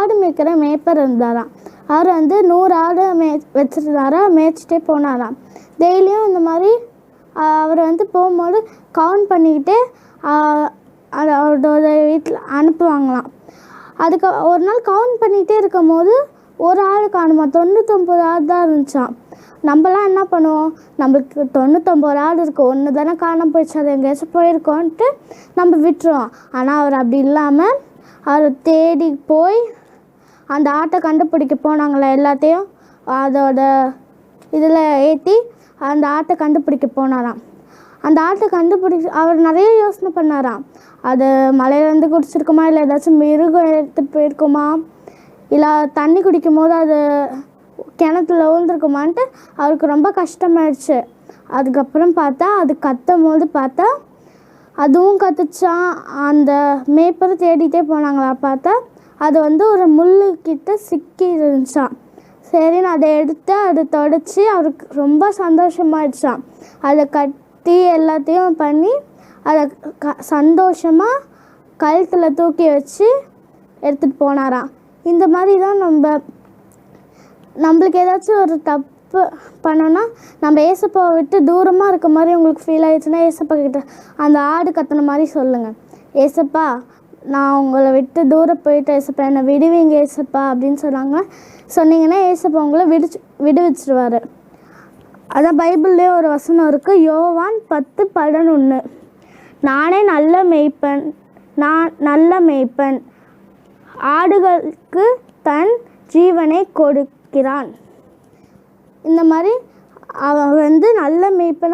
ஆடு மேய்க்கிற மேய்ப்பர் இருந்தாராம். அவர் வந்து 100 ஆடு வச்சுருந்தாரா, மேய்ச்சிட்டே போனாராம். டெய்லியும் இந்த மாதிரி அவர் வந்து போகும்போது கவுண்ட் பண்ணிக்கிட்டே அவரோட வீட்டில் அனுப்புவாங்களாம். அதுக்கு ஒரு நாள் கவுண்ட் பண்ணிகிட்டே இருக்கும் போது ஒரு ஆடு காணுமா, 99 ஆடு தான் இருந்துச்சான். நம்மலாம் என்ன பண்ணுவோம், நம்மளுக்கு 99 ஆடு இருக்குது, ஒன்று தானே காணாமல் போயிடுச்சு, அது எங்கேயாச்சும் போயிருக்கோன்ட்டு நம்ம விட்டுருவோம். ஆனால் அவர் அப்படி இல்லாமல் அவர் தேடி போய் அந்த ஆட்டை கண்டுபிடிக்க போனாங்களே, எல்லாத்தையும் அதோட இதில் ஏற்றி அந்த ஆட்டை கண்டுபிடிக்க போனாராம். அந்த ஆட்டை அவர் நிறைய யோசனை பண்ணாராம். அது மலையிலேருந்து குடிச்சிருக்குமா, இல்லை ஏதாச்சும் மிருகம் எடுத்துகிட்டு போயிருக்குமா, இல்லை தண்ணி குடிக்கும் போது அது கிணத்துல விழுந்துருக்குமான்ட்டு அவருக்கு ரொம்ப கஷ்டமாயிடுச்சு. அதுக்கப்புறம் பார்த்தா அது கத்தும் போது பார்த்தா அதுவும் கத்துச்சான். அந்த மேய்ப்பர் தேடிட்டே போனாங்களா, பார்த்தா அது வந்து ஒரு முள்ளுக்கிட்ட சிக்கி இருந்துச்சான். சரின்னு அதை எடுத்து அதை தொடச்சி அவருக்கு ரொம்ப சந்தோஷமாயிடுச்சான். அதை கட்டி எல்லாத்தையும் பண்ணி அதை சந்தோஷமாக கழுத்தில் தூக்கி வச்சு எடுத்துகிட்டு போனாராம். இந்த மாதிரி தான் நம்மளுக்கு ஏதாச்சும் ஒரு தப்பு பண்ணோன்னா நம்ம ஏசப்பாவை விட்டு தூரமாக இருக்க மாதிரி உங்களுக்கு ஃபீல் ஆகிடுச்சுன்னா ஏசப்பா கிட்ட அந்த ஆடு கத்துன மாதிரி சொல்லுங்கள், ஏசப்பா நான் உங்களை விட்டு தூரம் போயிட்டேன் ஏசப்பா, என்னை விடுவீங்க ஏசப்பா அப்படின்னு சொன்னீங்கன்னா ஏசப்பா உங்களை விடுவிச்சிருவார். அதான் பைபிள்லேயே ஒரு வசனம் இருக்குது, யோவான் 10:11. நானே நல்ல மேய்ப்பன், ஆடுகளுக்கு தன் ஜீவனை கொடுக்கிறான். இந்த மாதிரி அவன் வந்து நல்ல மேய்ப்பனா